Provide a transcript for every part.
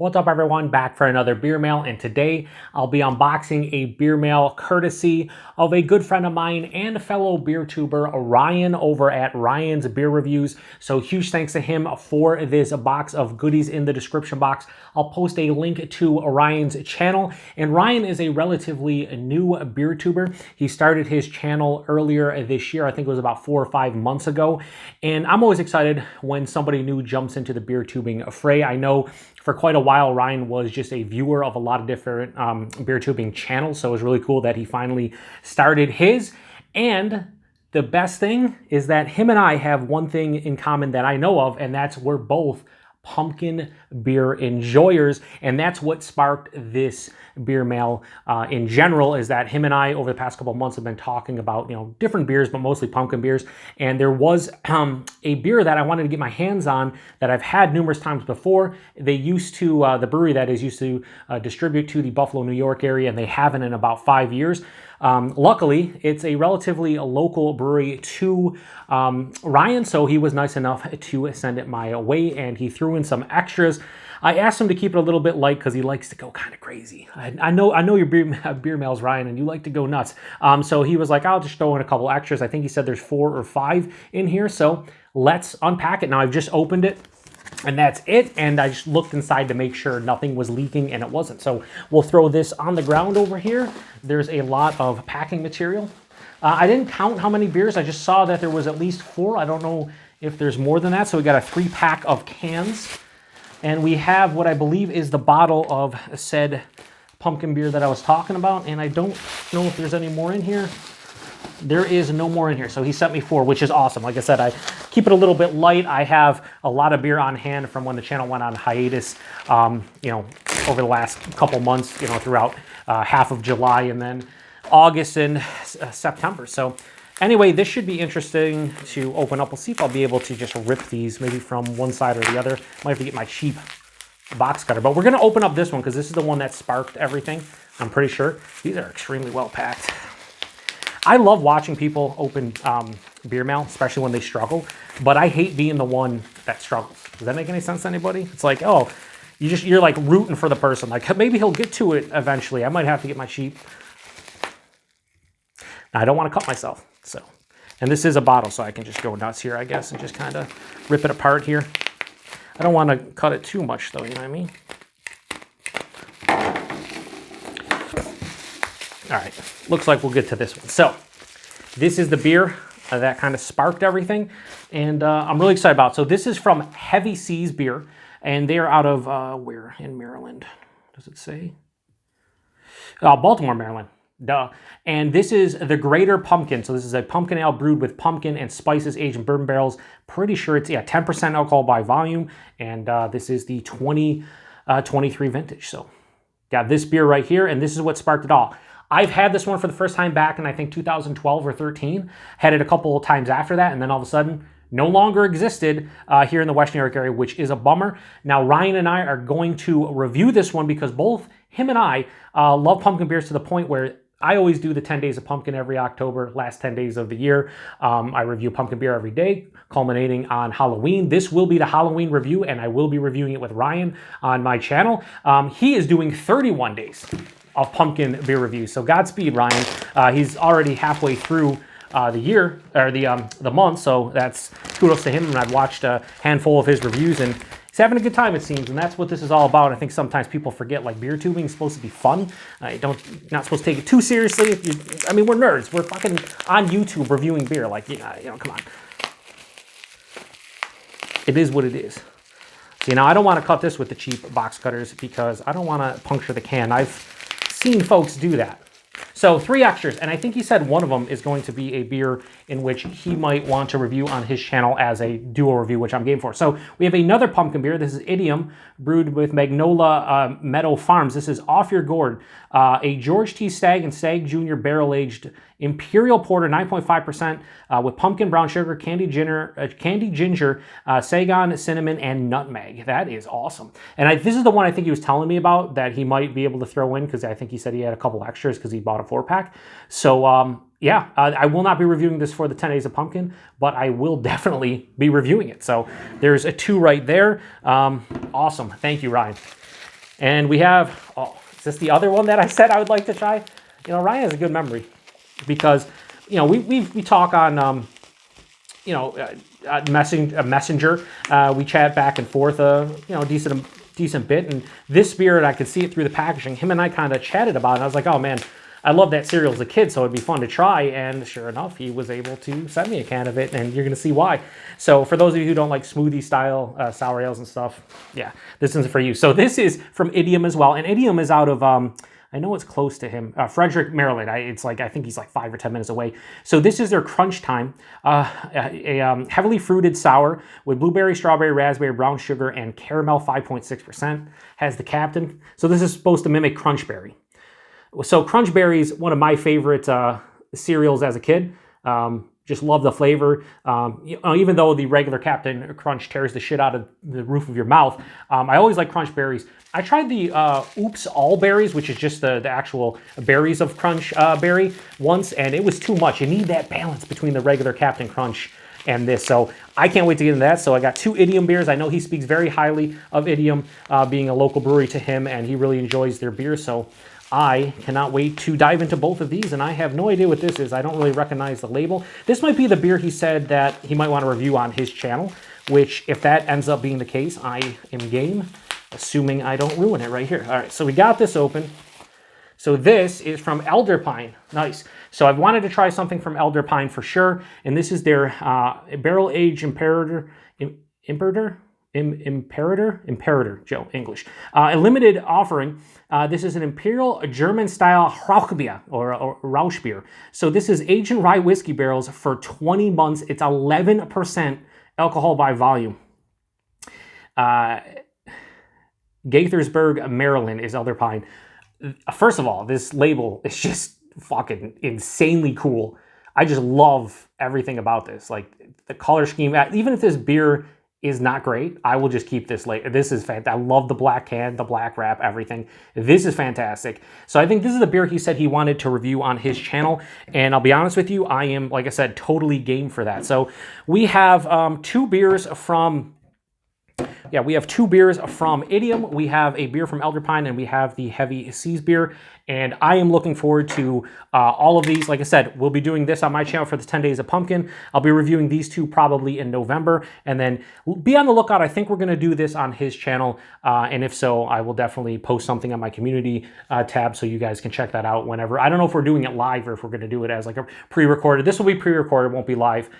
What's up everyone, back for another beer mail, and today I'll be unboxing a beer mail courtesy of a good friend of mine and a fellow beer tuber, Ryan, over at Ryan's Beer Reviews. So huge thanks to him for this box of goodies in the description box. I'll post a link to Ryan's channel, and Ryan is a relatively new beer tuber. He started his channel earlier this year, I think it was about 4 or 5 months ago, and I'm always excited when somebody new jumps into the beer tubing fray. I know for quite a while, Ryan was just a viewer of a lot of different beer tubing channels, so it was really cool that he finally started his. And the best thing is that him and I have one thing in common that I know of, and that's we're both pumpkin beer enjoyers, and that's what sparked this beer mail in general, is that him and I over the past couple of months have been talking about, different beers, but mostly pumpkin beers. And there was a beer that I wanted to get my hands on that I've had numerous times before. They used to, the brewery that is used to distribute to the Buffalo, New York area, and they haven't in about 5 years. Luckily, it's a relatively local brewery to Ryan, so he was nice enough to send it my way, and he threw in some extras. I asked him to keep it a little bit light because he likes to go kind of crazy. I know your beer mails, Ryan, and you like to go nuts. So he was like, I'll just throw in a couple extras. I think he said there's 4 or 5 in here, so let's unpack it. Now, I've just opened it, and that's it, and I just looked inside to make sure nothing was leaking, and it wasn't. So we'll throw this on the ground over here. There's a lot of packing material. I didn't count how many beers. I just saw that there was at least 4. I don't know if there's more than that. So we got a 3-pack of cans, and we have what I believe is the bottle of said pumpkin beer that I was talking about, and I don't know if there's any more in here. There is no more in here, so he sent me 4, which is awesome. Like I said, I keep it a little bit light. I have a lot of beer on hand from when the channel went on hiatus, over the last couple months, throughout half of July and then August and September. So anyway, this should be interesting to open up. We'll see if I'll be able to just rip these maybe from one side or the other. Might have to get my cheap box cutter, but we're going to open up this one because this is the one that sparked everything, I'm pretty sure. These are extremely well packed. I love watching people open beer mail, especially when they struggle, but I hate being the one that struggles. Does that make any sense to anybody? It's like, oh, you're like rooting for the person. Like, maybe he'll get to it eventually. I might have to get my sheep. Now, I don't want to cut myself, so. And this is a bottle, so I can just go nuts here, I guess, and just kind of rip it apart here. I don't want to cut it too much, though, you know what I mean? All right, looks like we'll get to this one. So this is the beer that kind of sparked everything, and I'm really excited about it. So this is from Heavy Seas Beer, and they are out of, where in Maryland? Does it say? Baltimore, Maryland. Duh. And this is the Greater Pumpkin. So this is a pumpkin ale brewed with pumpkin and spices aged in bourbon barrels. Pretty sure it's 10% alcohol by volume, and this is the 2023 vintage. So got this beer right here, and this is what sparked it all. I've had this one for the first time back in, I think, 2012 or 13. Had it a couple of times after that, and then all of a sudden, no longer existed here in the West New York area, which is a bummer. Now, Ryan and I are going to review this one because both him and I love pumpkin beers to the point where I always do the 10 days of pumpkin every October, last 10 days of the year. I review pumpkin beer every day, culminating on Halloween. This will be the Halloween review, and I will be reviewing it with Ryan on my channel. He is doing 31 days of pumpkin beer reviews. So Godspeed, Ryan. He's already halfway through the year, or the month, so that's kudos to him. And I've watched a handful of his reviews, and he's having a good time, it seems, and that's what this is all about. I think sometimes people forget, like, beer tubing is supposed to be fun. You're not supposed to take it too seriously. We're nerds. We're fucking on YouTube reviewing beer. Like, come on. It is what it is. So, I don't want to cut this with the cheap box cutters because I don't want to puncture the can. I've seen folks do that. So 3 extras, and I think he said one of them is going to be a beer in which he might want to review on his channel as a duo review, which I'm game for. So we have another pumpkin beer. This is Idiom, brewed with Magnolia Meadow Farms. This is Off Your Gourd, a George T. Stagg and Stagg Jr. barrel-aged Imperial Porter, 9.5%, with pumpkin brown sugar, candy ginger, Saigon cinnamon, and nutmeg. That is awesome. And this is the one I think he was telling me about that he might be able to throw in, because I think he said he had a couple extras because he bought a 4-pack. So yeah, I will not be reviewing this for the 10 Days of Pumpkin, but I will definitely be reviewing it. So there's a 2 right there. Awesome. Thank you, Ryan. And we have, oh, is this the other one that I said I would like to try? You know, Ryan has a good memory because, you know, we talk on, you know, Messenger. We chat back and forth, you know, decent bit. And this beer, and I could see it through the packaging, him and I kind of chatted about it. And I was like, oh man, I love that cereal as a kid, so it'd be fun to try. And sure enough, he was able to send me a can of it, and you're going to see why. So for those of you who don't like smoothie style sour ales and stuff, yeah, this isn't for you. So this is from Idiom as well. And Idiom is out of, I know it's close to him, Frederick, Maryland. It's like, I think he's like 5 or 10 minutes away. So this is their Crunch Time, a heavily fruited sour with blueberry, strawberry, raspberry, brown sugar, and caramel, 5.6%. Has the Captain. So this is supposed to mimic Crunchberry. So Crunchberry is one of my favorite cereals as a kid. Just love the flavor. Even though the regular Captain Crunch tears the shit out of the roof of your mouth, I always like Crunch berries. I tried the Oops All Berries, which is just the actual berries of Crunch Berry once, and it was too much. You need that balance between the regular Captain Crunch and this. So I can't wait to get into that. So I got 2 Idiom beers. I know he speaks very highly of Idiom, being a local brewery to him, and he really enjoys their beer. So I cannot wait to dive into both of these, and I have no idea what this is. I don't really recognize the label. This might be the beer he said that he might want to review on his channel, which if that ends up being the case, I am game, assuming I don't ruin it right here. All right, so we got this open. So this is from Elder Pine. Nice. So I've wanted to try something from Elder Pine for sure, and this is their barrel-aged Imperator, Joe, English. A limited offering. This is an Imperial German-style Rauchbier, or Rausch beer. So this is aged in rye whiskey barrels for 20 months. It's 11% alcohol by volume. Gaithersburg, Maryland is Elder Pine. First of all, this label is just fucking insanely cool. I just love everything about this. Like the color scheme, even if this beer is not great, I will just keep this later. This is fantastic. I love the black can, the black wrap, everything. This is fantastic. So I think this is the beer he said he wanted to review on his channel. And I'll be honest with you, I am, like I said, totally game for that. So we have 2 beers from... Yeah, we have 2 beers from Idiom. We have a beer from Elder Pine, and we have the Heavy Seas beer. And I am looking forward to all of these. Like I said, we'll be doing this on my channel for the 10 Days of Pumpkin. I'll be reviewing these 2 probably in November. And then be on the lookout. I think we're going to do this on his channel. And if so, I will definitely post something on my community tab so you guys can check that out whenever. I don't know if we're doing it live or if we're going to do it as like a pre-recorded. This will be pre-recorded, won't be live.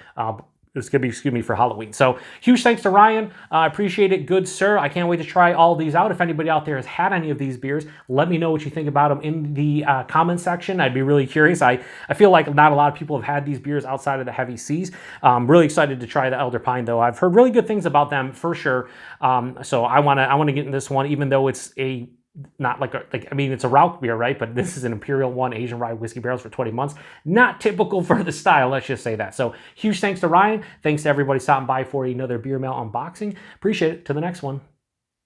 It's going to be, excuse me, for Halloween. So huge thanks to Ryan. I appreciate it. Good sir. I can't wait to try all these out. If anybody out there has had any of these beers, let me know what you think about them in the comment section. I'd be really curious. I feel like not a lot of people have had these beers outside of the Heavy Seas. I'm really excited to try the Elder Pine, though. I've heard really good things about them for sure. So I want to get in this one, even though it's a not like I mean, it's a Rauch beer, right? But this is an Imperial 1 Asian rye whiskey barrels for 20 months. Not typical for the style, let's just say that. So huge thanks to Ryan. Thanks to everybody stopping by for another Beer Mail unboxing. Appreciate it. To the next one.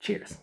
Cheers.